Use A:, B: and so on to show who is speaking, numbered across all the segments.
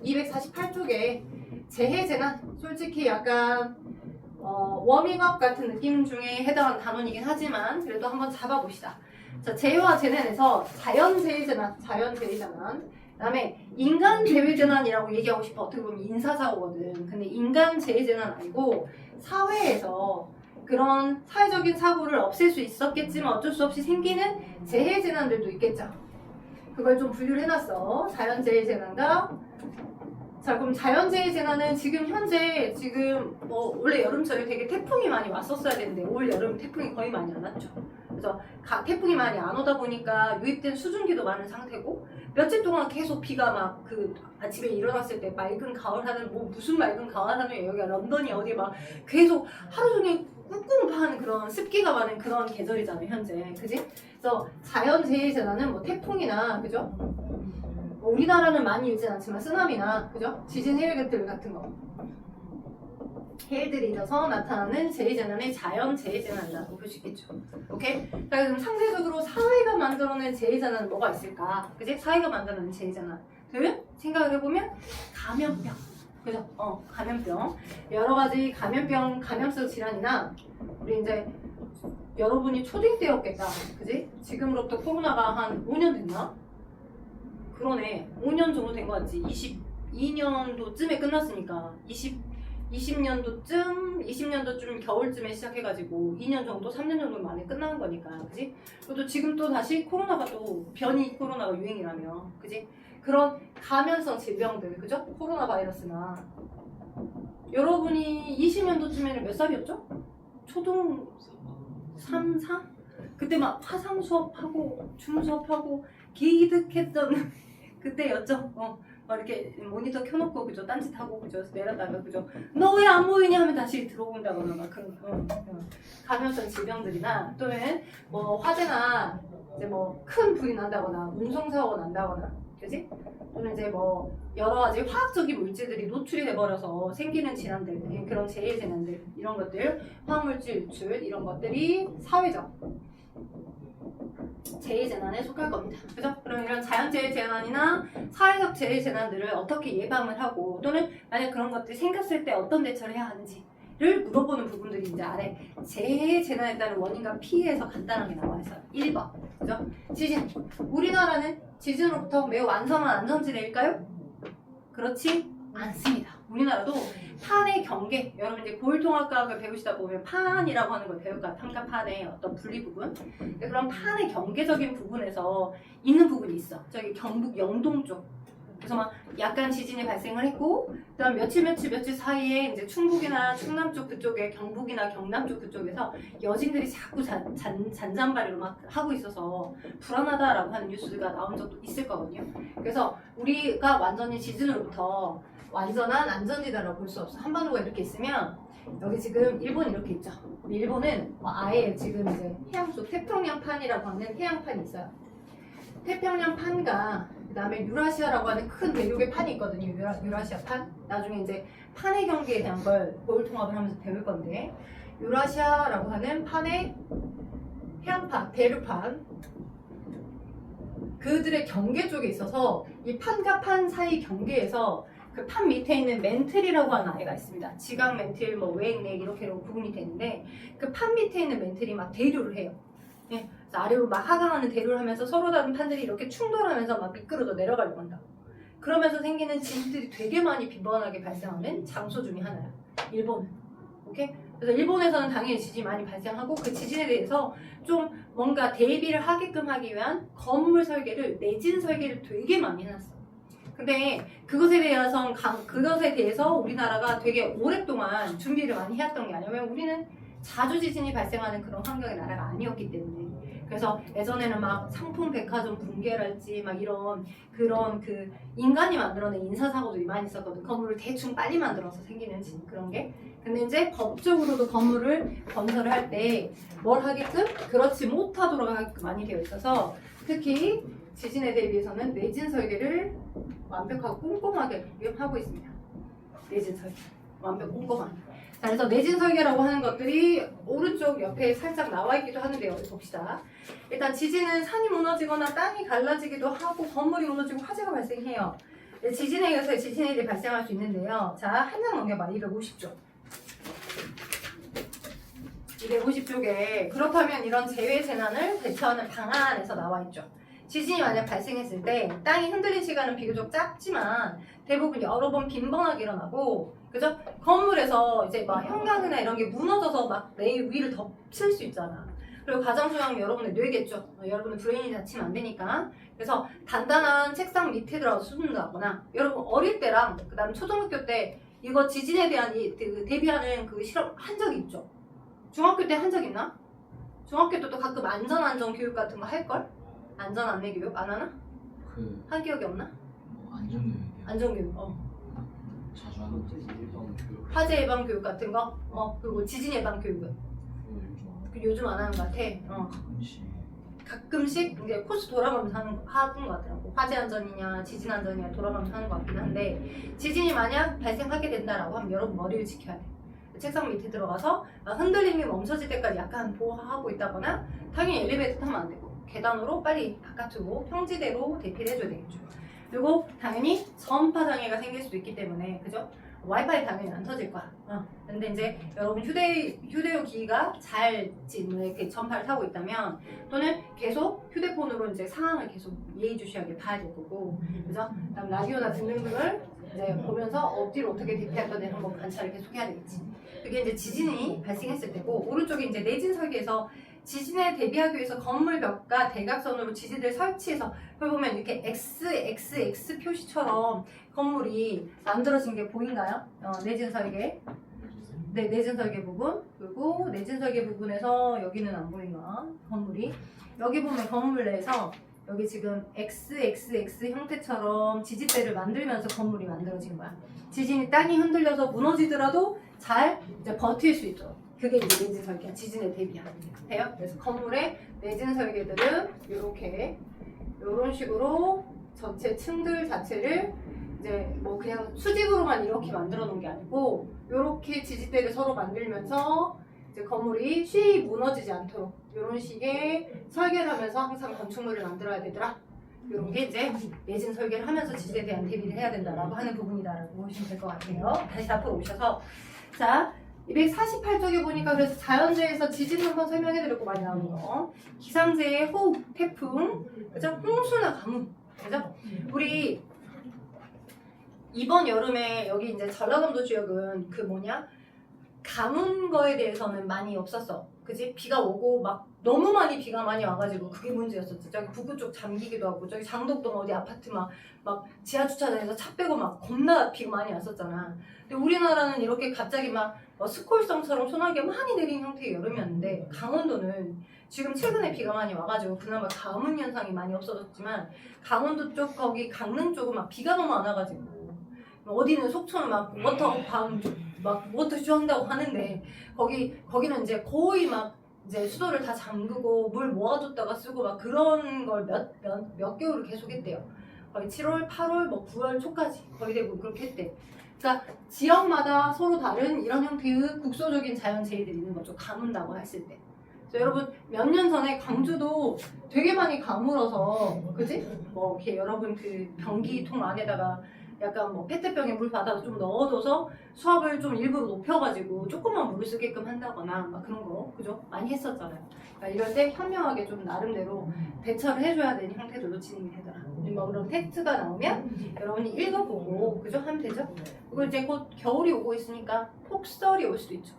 A: 248쪽에 재해재난, 솔직히 약간 워밍업 같은 느낌 중에 해당하는 단원이긴 하지만 그래도 한번 잡아봅시다. 자, 재해와 재난에서 자연재해재난, 그다음에 인간재해재난이라고 얘기하고 싶어. 어떻게 보면 인사사고거든. 근데 인간재해재난 아니고 사회에서 그런 사회적인 사고를 없앨 수 있었겠지만 어쩔 수 없이 생기는 재해재난들도 있겠죠. 그걸 좀 분류를 해놨어. 자연재해재난과 자, 그럼 자연재해재난은 지금 현재 원래 여름철에 되게 태풍이 많이 왔었어야 되는데 올 여름 태풍이 거의 많이 안 왔죠. 그래서 태풍이 많이 안 오다 보니까 유입된 수증기도 많은 상태고 며칠 동안 계속 비가 막 아침에 일어났을 때 맑은 가을 하늘 무슨 맑은 가을 하늘 여기가 런던이 어디 막 계속 하루 종일 꿉꿉한 그런 습기가 많은 그런 계절이잖아요 현재, 그지? 그래서 자연재해재난은 뭐 태풍이나 그죠? 우리나라는 많이 일진 않지만 쓰나미나 그죠? 지진 해일들 같은 거 해일들이 일어서 나타나는 재해재난의 자연재해재난이라고 볼 수 있겠죠. 오케이? 자, 그럼 상대적으로 사회가 만들어낸 재해재난은 뭐가 있을까? 그지? 사회가 만들어낸 재해재난들 생각을 해보면 감염병, 그죠? 감염병, 여러 가지 감염성 질환이나 우리 이제 여러분이 초딩 때였겠다, 그지? 지금으로부터 코로나가 한 5년 됐나? 그러네. 5년 정도 된 것 같지. 22년도쯤에 끝났으니까 20년도쯤 겨울쯤에 시작해가지고 2년 정도, 3년 정도 만에 끝나는 거니까, 그지? 그리고 지금 또 다시 코로나가 또 변이 코로나가 유행이라며, 그지? 그런 감염성 질병들, 그죠? 코로나 바이러스나 여러분이 20년도쯤에는 몇 살이었죠? 초등 3, 4? 그때 막 화상 수업하고 줌 수업하고 기득했던 그때였죠. 막 이렇게 모니터 켜놓고 그죠, 딴짓하고 그죠, 내렸다가 그죠, 너 왜 안 보이냐 하면 다시 들어온다거나 막 그런 감염성 질병들이나 또는 뭐 화재나 이제 뭐 큰 불이 난다거나 운송사고 난다거나, 그지? 또는 이제 뭐 여러 가지 화학적인 물질들이 노출이 돼버려서 생기는 질환들, 그런 재해재난들, 이런 것들, 화학물질 유출 이런 것들이 사회적 재해재난에 속할 겁니다. 그죠? 그럼 이런 자연재해재난이나 사회적 재해재난들을 어떻게 예방을 하고 또는 만약 그런 것들이 생겼을 때 어떤 대처를 해야 하는지를 물어보는 부분들이 이제 아래 재해재난에 따른 원인과 피해에서 간단하게 나와 있어요. 1번. 그죠? 지진. 우리나라는 지진으로부터 매우 완성한 안전지대일까요? 그렇지 않습니다. 우리나라도 판의 경계, 여러분 이제 고율통합과학을 배우시다 보면 판이라고 하는 걸 배울 거야. 판과 판의 어떤 분리 부분. 그런 판의 경계적인 부분에서 있는 부분이 있어. 저기 경북 영동 쪽. 그래서 막 약간 지진이 발생을 했고, 그다음 며칠 사이에 이제 충북이나 충남 쪽 그쪽에, 경북이나 경남 쪽 그쪽에서 여진들이 자꾸 잔잔바리로 막 하고 있어서 불안하다라고 하는 뉴스가 나온 적도 있을 거거든요. 그래서 우리가 완전히 지진으로부터 완전한 안전지대라고 볼 수 없어. 한반도가 이렇게 있으면 여기 지금 일본 이렇게 있죠. 일본은 아예 지금 이제 해양 속 태평양판이라고 하는 해양판이 있어요. 태평양판과 그 다음에 유라시아라고 하는 큰 대륙의 판이 있거든요. 유라시아판. 나중에 이제 판의 경계에 대한 걸 고율통합을 하면서 배울 건데, 유라시아라고 하는 판의 해양판, 대륙판, 그들의 경계 쪽에 있어서 이 판과 판 사이 경계에서 그 판 밑에 있는 멘틀이라고 하는 아이가 있습니다. 지각 멘틀, 뭐 외액, 내액 이렇게 구분이 되는데 그 판 밑에 있는 멘틀이 막 대류를 해요. 예, 그래서 아래로 막 하강하는 대류를 하면서 서로 다른 판들이 이렇게 충돌하면서 막 미끄러져 내려가려고 한다. 그러면서 생기는 지진들이 되게 많이 빈번하게 발생하는 장소 중에 하나야. 일본은. 오케이? 그래서 일본에서는 당연히 지진이 많이 발생하고 그 지진에 대해서 좀 뭔가 대비를 하게끔 하기 위한 건물 설계를, 내진 설계를 되게 많이 해놨어. 근데 그것에 대해서 우리나라가 되게 오랫동안 준비를 많이 해왔던 게 아니면 우리는 자주 지진이 발생하는 그런 환경의 나라가 아니었기 때문에, 그래서 예전에는 막 상품 백화점 붕괴랄지 막 이런 그런 그 인간이 만들어낸 인사사고들이 많이 있었거든. 건물을 대충 빨리 만들어서 생기는 그런 게. 근데 이제 법적으로도 건물을 건설을 할 때 뭘 하게끔 그렇지 못하도록 하게끔 많이 되어 있어서 특히 지진에 대비해서는 내진 설계를 완벽하고 꼼꼼하게 하고 있습니다. 내진 설계. 완벽 꼼꼼하게. 자, 그래서 내진 설계라고 하는 것들이 오른쪽 옆에 살짝 나와 있기도 하는데요. 봅시다. 일단 지진은 산이 무너지거나 땅이 갈라지기도 하고 건물이 무너지고 화재가 발생해요. 지진에 의해서 지진일이 발생할 수 있는데요. 자, 한 장 넘겨봐. 250쪽. 250쪽에 그렇다면 이런 재해 재난을 대처하는 방안에서 나와 있죠. 지진이 만약 발생했을 때 땅이 흔들린 시간은 비교적 짧지만 대부분 여러 번 빈번하게 일어나고, 그죠? 건물에서 이제 막 현관이나 이런 게 무너져서 막 내 위를 덮칠 수 있잖아. 그리고 가장 중요한 게 여러분의 뇌겠죠. 여러분의 브레인이 다치면 안 되니까. 그래서 단단한 책상 밑에 들어가서 숨는다거나, 여러분 어릴 때랑 그다음 초등학교 때 이거 지진에 대한 그 대비하는 그 실험 한 적이 있죠. 중학교 때 한 적 있나? 중학교 때도 가끔 안전 교육 같은 거 할걸? 안전 안내 교육 안 하나? 한 기억이 없나? 안전교육.
B: 자주 하는 교육.
A: 화재 예방 교육 같은 거. 그리고 지진 예방 교육은 요즘 안 하는 것 같아. 가끔씩 이제 코스 돌아가면서 하는 것 같더라고. 화재 안전이냐 지진 안전이냐 돌아가면서 하는 것 같긴 한데, 지진이 만약 발생하게 된다라고 하면 여러분 머리를 지켜야 돼. 책상 밑에 들어가서 흔들림이 멈춰질 때까지 약간 보호하고 있다거나, 당연히 엘리베이터 타면 안 되고 계단으로 빨리 바깥으로 평지대로 대피를 해줘야 되겠죠. 그리고 당연히 전파 장애가 생길 수도 있기 때문에, 그죠? 와이파이 당연히 안 터질 거야. 근데 이제 여러분 휴대용 기기가 잘 이렇게 전파를 타고 있다면, 또는 계속 휴대폰으로 이제 상황을 계속 예의주시하게 봐야 될 거고, 그죠? 그다음 라디오나 등등등을 이제 보면서 어디로 어떻게 대피할 건지 한번 관찰을 계속 해야 되겠지. 그게 이제 지진이 발생했을 때고, 오른쪽에 이제 내진 설계에서 지진에 대비하기 위해서 건물 벽과 대각선으로 지지대를 설치해서, 여기 보면 이렇게 XXX 표시처럼 건물이 만들어진 게 보인가요? 내진 설계. 네, 내진 설계 부분. 그리고 내진 설계 부분에서 여기는 안 보이나? 건물이. 여기 보면 건물 내에서 여기 지금 XXX 형태처럼 지지대를 만들면서 건물이 만들어진 거야. 지진이 땅이 흔들려서 무너지더라도 잘 이제 버틸 수 있도록. 그게 이제 내진 설계야. 지진에 대비하는 돼요. 그래서 건물의 내진 설계들은 이런 식으로 전체 층들 자체를 이제 뭐 그냥 수직으로만 이렇게 만들어 놓은 게 아니고, 이렇게 지지대를 서로 만들면서 이제 건물이 쉽이 무너지지 않도록 이런 식의 설계를 하면서 항상 건축물을 만들어야 되더라. 이런 게 이제 내진 설계를 하면서 지진에 대한 대비를 해야 된다라고 하는 부분이다라고 보시면 될 것 같아요. 다시 앞으로 오셔서, 자, 248쪽에 보니까 그래서 자연재해에서 지진 한번 설명해 드렸고 많이 나오는 거. 기상재해, 호우, 태풍, 그죠? 홍수나 가뭄, 그죠? 우리 이번 여름에 여기 이제 전라남도 지역은 가뭄 거에 대해서는 많이 없었어. 그지? 비가 오고 막 너무 비가 많이 와가지고 그게 문제였었지. 저기 북구 쪽 잠기기도 하고, 저기 장덕동 어디 아파트 막 지하 주차장에서 차 빼고 막 겁나 비가 많이 왔었잖아. 근데 우리나라는 이렇게 갑자기 스콜성처럼 소나기가 많이 내린 형태의 여름이었는데, 강원도는 지금 최근에 비가 많이 와가지고 그나마 가뭄 현상이 많이 없어졌지만, 강원도 쪽 거기 강릉 쪽은 비가 너무 안 와가지고, 어디는 속초는 워터쇼 한다고 하는데, 거기는 이제 거의 이제 수도를 다 잠그고 물 모아뒀다가 쓰고 그런 걸 몇 개월을 계속 했대요. 거의 7월, 8월, 9월 초까지 거의 대부분 그렇게 했대. 그러니까 지역마다 서로 다른 이런 형태의 국소적인 자연재해들이 있는 거죠. 가문다고 했을 때. 그래서 여러분 몇 년 전에 광주도 되게 많이 가물어서, 그지? 이렇게 여러분 그 변기통 안에다가 약간 페트병에 물 받아서 좀 넣어둬서 수압을 좀 일부러 높여가지고 조금만 물을 쓰게끔 한다거나 그런 거, 그죠? 많이 했었잖아요. 그러니까 이럴 때 현명하게 좀 나름대로 대처를 해줘야 되는 형태들로 진행이 되더라. 그런 텍스트가 나오면 여러분이 읽어보고, 그죠? 하면 되죠? 그리고 이제 곧 겨울이 오고 있으니까 폭설이 올 수도 있죠.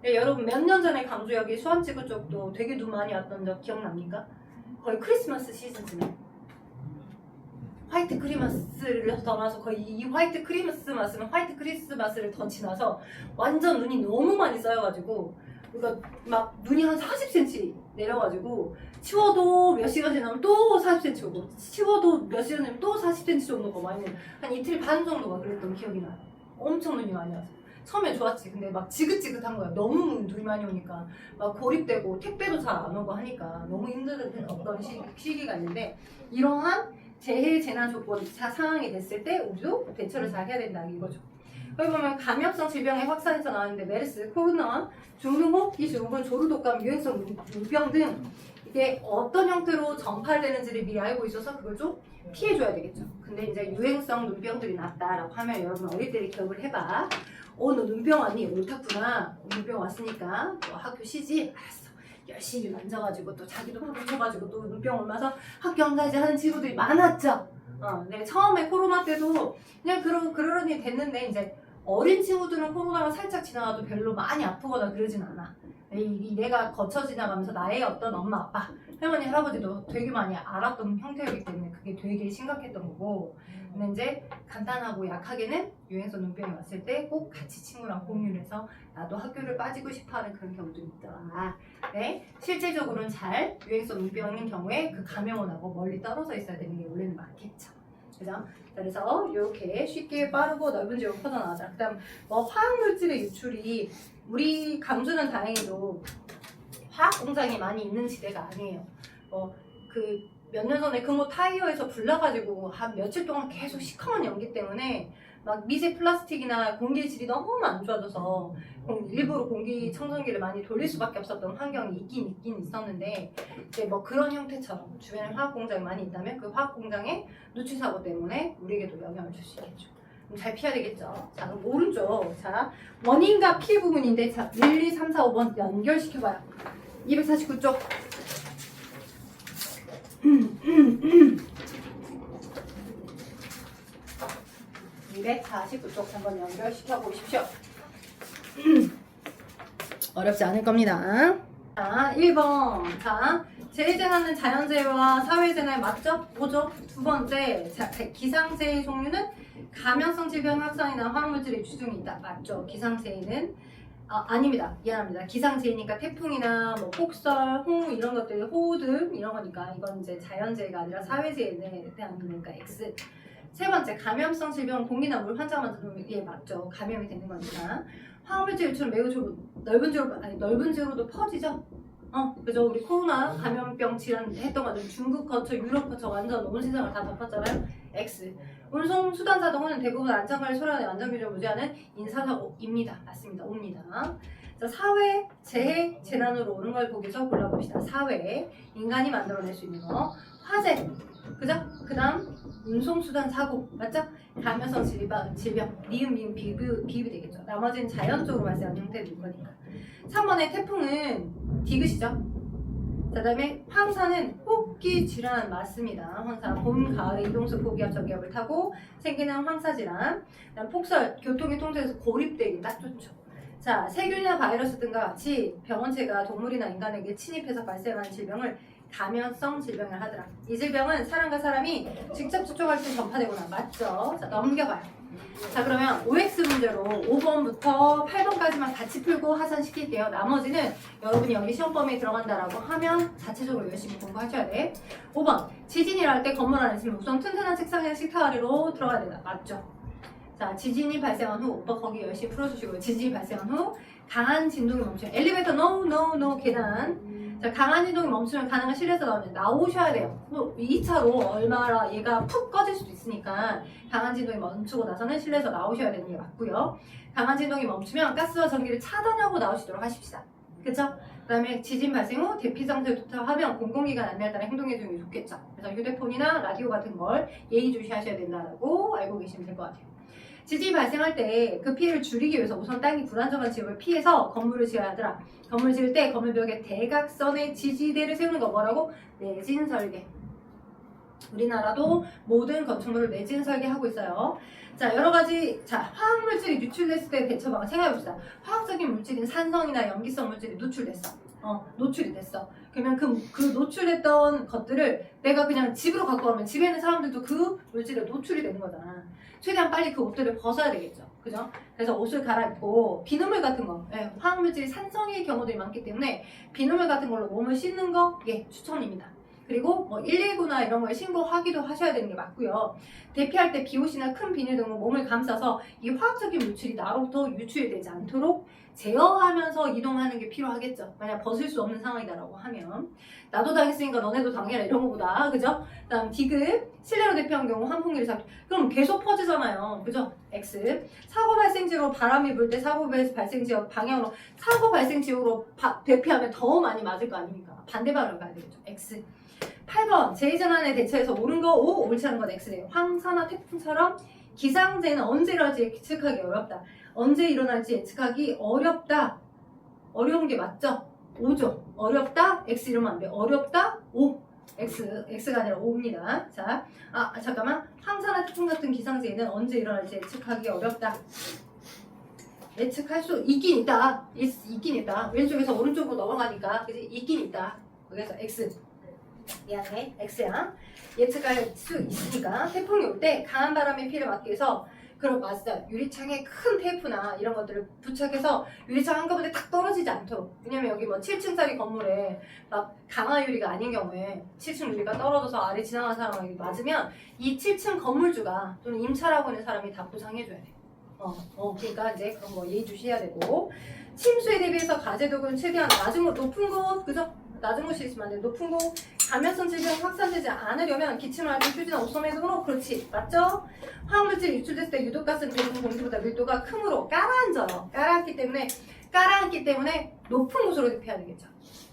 A: 여러분 몇 년 전에 광주 여기 수원지구 쪽도 되게 눈 많이 왔던 적 기억납니까? 거의 크리스마스 시즌쯤에 화이트 크리스마스를 떠나서 거의 이 화이트 크리스마스는 화이트 크리스마스를 더 지나서 완전 눈이 너무 많이 쌓여가지고, 그러니까 눈이 한 40cm 내려가지고, 치워도 몇 시간 지나면 또 40cm 오고, 치워도 몇 시간 지나면 또 40cm 정도가 많이, 한 이틀 반 정도가 그랬던 기억이 나요. 엄청 눈이 많이 와서. 처음에 좋았지. 근데 지긋지긋한 거야. 너무 눈이 많이 오니까 고립되고 택배도 잘 안 오고 하니까 너무 힘든 어떤 시기가 있는데, 이러한 재해 재난 조건 상황이 됐을 때 우리도 대처를 잘 해야 된다 이거죠. 여기 보면 감염성 질병의 확산에서 나왔는데, 메르스, 코로나, 중등호흡기 증후군, 조류독감, 유행성 물병 등 이게 어떤 형태로 전파되는지를 미리 알고 있어서 그걸 좀 피해줘야 되겠죠. 근데 이제 유행성 눈병들이 났다라고 하면 여러분 어릴 때 기억을 해봐. 너 눈병 왔니? 옳았구나. 눈병 왔으니까 너 학교 쉬지? 알았어. 열심히 만져가지고 또 자기도 막 묻혀가지고 또 눈병 오면서 학교 안 가지 하는 친구들이 많았죠. 네, 처음에 코로나 때도 그냥 그러려니 됐는데 이제 어린 친구들은 코로나가 살짝 지나가도 별로 많이 아프거나 그러진 않아. 내가 거쳐 지나가면서 나의 어떤 엄마, 아빠, 할머니, 할아버지도 되게 많이 알았던 형태이기 때문에 그게 되게 심각했던 거고. 근데 이제 간단하고 약하게는 유행성 눈병이 왔을 때 꼭 같이 친구랑 공유를 해서 나도 학교를 빠지고 싶어하는 그런 경우도 있더라. 네, 실질적으로는 잘 유행성 눈병인 경우에 그 감염을 하고 멀리 떨어져 있어야 되는 게 원래는 맞겠죠. 그죠? 그래서 이렇게 쉽게 빠르고 넓은 지역으로 퍼져나가자. 그 다음 화학물질의 유출이 우리 강주는 다행히도 화학 공장이 많이 있는 지대가 아니에요. 그 몇 년 전에 금호 타이어에서 불나가지고 한 며칠 동안 계속 시커먼 연기 때문에 막 미세 플라스틱이나 공기 질이 너무 안 좋아져서 일부러 공기청정기를 많이 돌릴 수밖에 없었던 환경이 있긴 있었는데 이제 뭐 그런 형태처럼 주변에 화학 공장이 많이 있다면 그 화학 공장의 누출 사고 때문에 우리에게도 영향을 줄 수 있겠죠. 잘 피해야 되겠죠. 자, 그럼 오른쪽. 자, 원인과 피해 부분인데, 자, 1, 2, 3, 4, 5번 연결시켜봐요. 249쪽. 249쪽 한번 연결시켜 보십시오. 어렵지 않을 겁니다. 자, 1번. 자, 재해재난은 자연재해와 사회재난에 맞죠? 뭐죠? 두 번째, 자, 기상재해 종류는 감염성 질병 확산이나 화학물질의 유출이 있다. 맞죠? 기상재해는 아닙니다. 미안합니다. 기상재해니까 태풍이나 뭐 폭설, 홍 이런 것들, 호우등 이런 거니까 이건 이제 자연재해가 아니라 사회재해에 대한 거니까 X. 세 번째, 감염성 질병 공기나 물 환자만 들으면 예 맞죠. 감염이 되는 거니까. 화학물질 유출은 매우 넓은 지역으로도 퍼지죠. 그죠? 우리 코로나 감염병 질환 했던 것들 중국 거쳐 유럽 거쳐 완전 온 세상을 다 덮었잖아요. X. 운송 수단 사동은 대부분 안전관리 소란의 안전규정을 무지하는 인사사고입니다. 맞습니다. 옵니다. 자, 사회 재해 재난으로 오는 걸 보기서 골라봅시다. 사회 인간이 만들어낼 수 있는 거. 화재. 그죠? 그 다음 운송수단 사고. 맞죠? 감염성 질병. 미음 비읍이 되겠죠. 나머지는 자연적으로 발생하는 형태일 거니까. 3번의 태풍은 디귿이죠. 자, 다음에 황사는 호흡기 질환 맞습니다. 황사 봄, 가을에 이동수 고기압 저기압을 타고 생기는 황사 질환. 그다음 폭설, 교통이 통제해서 고립되기 딱 좋죠. 자, 세균이나 바이러스 등과 같이 병원체가 동물이나 인간에게 침입해서 발생하는 질병을 감염성 질병을 하더라. 이 질병은 사람과 사람이 직접 접촉할 때 전파되거나 맞죠? 자, 넘겨봐요. 자, 그러면 OX 문제로 5번부터 8번까지만 같이 풀고 하산시킬게요. 나머지는 여러분이 여기 시험 범위에 들어간다라고 하면 자체적으로 열심히 공부하셔야 돼. 5번 지진이라 할 때 건물 안에 있으면 우선 튼튼한 책상이나 식탁 아래로 들어가야 된다. 맞죠? 자, 지진이 발생한 후 오빠 거기 열심히 풀어주시고요. 지진이 발생한 후 강한 진동이 멈추면 엘리베이터 no 계단. 자, 강한 진동이 멈추면 가능한 실내에서 나오셔야 돼요. 2차로 얼마나 얘가 푹 꺼질 수도 있으니까 강한 진동이 멈추고 나서는 실내에서 나오셔야 되는 게 맞고요. 강한 진동이 멈추면 가스와 전기를 차단하고 나오시도록 하십시다. 그쵸? 그 다음에 지진 발생 후 대피 상태에 도착하면 공공기관 안내에 따라 행동해 주는 게 좋겠죠. 그래서 휴대폰이나 라디오 같은 걸 예의주시하셔야 된다고 알고 계시면 될 것 같아요. 지진이 발생할 때 그 피해를 줄이기 위해서 우선 땅이 불안정한 지역을 피해서 건물을 지어야 하더라. 건물 지을 때 건물벽에 대각선의 지지대를 세우는 거 뭐라고? 내진 설계. 우리나라도 모든 건축물을 내진 설계하고 있어요. 자, 여러 가지, 자, 화학물질이 유출됐을 때 대처 방안 생각해봅시다. 화학적인 물질인 산성이나 염기성 물질이 노출됐어. 노출이 됐어. 그러면 그 노출됐던 것들을 내가 그냥 집으로 갖고 오면 집에 있는 사람들도 그 물질에 노출이 되는 거잖아. 최대한 빨리 그 옷들을 벗어야 되겠죠. 그죠? 그래서 옷을 갈아입고 비눗물 같은 거, 화학물질이 산성일 경우들이 많기 때문에 비눗물 같은 걸로 몸을 씻는 거, 추천입니다. 그리고 뭐 119나 이런 걸 신고하기도 하셔야 되는 게 맞고요. 대피할 때 비옷이나 큰 비닐 등으로 몸을 감싸서 이 화학적인 물질이 나로부터 유출이 되지 않도록 제어하면서 이동하는 게 필요하겠죠. 만약 벗을 수 없는 상황이다라고 하면 나도 당했으니까 너네도 당해라 이런 거보다 그죠? 그다음 D급 실내로 대피한 경우 환풍기를 잡 그럼 계속 퍼지잖아요. 그죠? X 사고 발생 지역으로 바람이 불 때 사고 발생 지역 방향으로 사고 발생 지역으로 대피하면 더 많이 맞을 거 아닙니까? 반대 방향으로 가야 되겠죠. X 8번 제2재난에 대처해서 옳은 거 O, 옳지 않은 건 X래요. 황사나 태풍처럼 기상재해는 언제 일어날지 예측하기 어렵다. 언제 일어날지 예측하기 어렵다. 어려운 게 맞죠? O죠. 어렵다. X 이러면 안 돼. 어렵다. O. X가 아니라 O입니다. 자, 잠깐만. 황사나 태풍 같은 기상재해는 언제 일어날지 예측하기 어렵다. 예측할 수 있긴 있다. 있긴 있다. 왼쪽에서 오른쪽으로 넘어가니까 그지? 있긴 있다. 그래서 X. 미안해. X야. 예측할 수 있으니까 태풍이 올 때 강한 바람의 피를 막기 위해서 그럼 맞다. 유리창에 큰 테이프나 이런 것들을 부착해서 유리창 한꺼번에 탁 떨어지지 않도록. 왜냐면 여기 뭐 7층짜리 건물에 막 강화 유리가 아닌 경우에 7층 유리가 떨어져서 아래 지나가는 사람이 맞으면 이 7층 건물주가 또는 임차라고 하는 사람이 다 보상해줘야 돼. 그러니까 이제 그런 거 예의주시해야 되고 침수에 대비해서 가재독은 최대한 낮은 곳, 높은 곳, 그죠? 낮은 곳이 있으면 안 돼. 높은 곳, 감염성 질병 확산되지 않으려면 기침을 할 때 휴지나 옷소매등으로 그렇지, 맞죠? 화학물질이 유출됐을 때 유독가스는 대부분 공기보다 밀도가 크므로 깔아앉기 때문에 높은 곳으로 대피해야 되겠죠.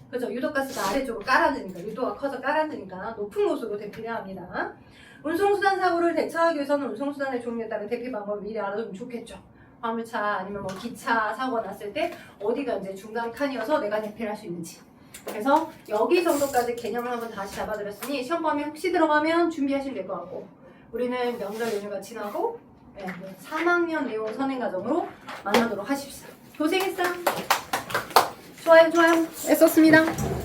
A: 그죠? 유독가스가 아래쪽으로 깔아앉으니까 밀도가 커서 깔아앉으니까 높은 곳으로 대피해야 합니다. 운송수단 사고를 대처하기 위해서는 운송수단의 종류에 따른 대피 방법을 미리 알아두면 좋겠죠. 화물차 아니면 뭐 기차 사고가 났을 때 어디가 이제 중간 칸이어서 내가 대피를 할 수 있는지. 그래서 여기 정도까지 개념을 한번 다시 잡아드렸으니 시험 범위 혹시 들어가면 준비하시면 될 것 같고 우리는 명절 연휴가 지나고 3학년 내용 선행과정으로 만나도록 하십시오. 고생했어. 좋아요. 애썼습니다.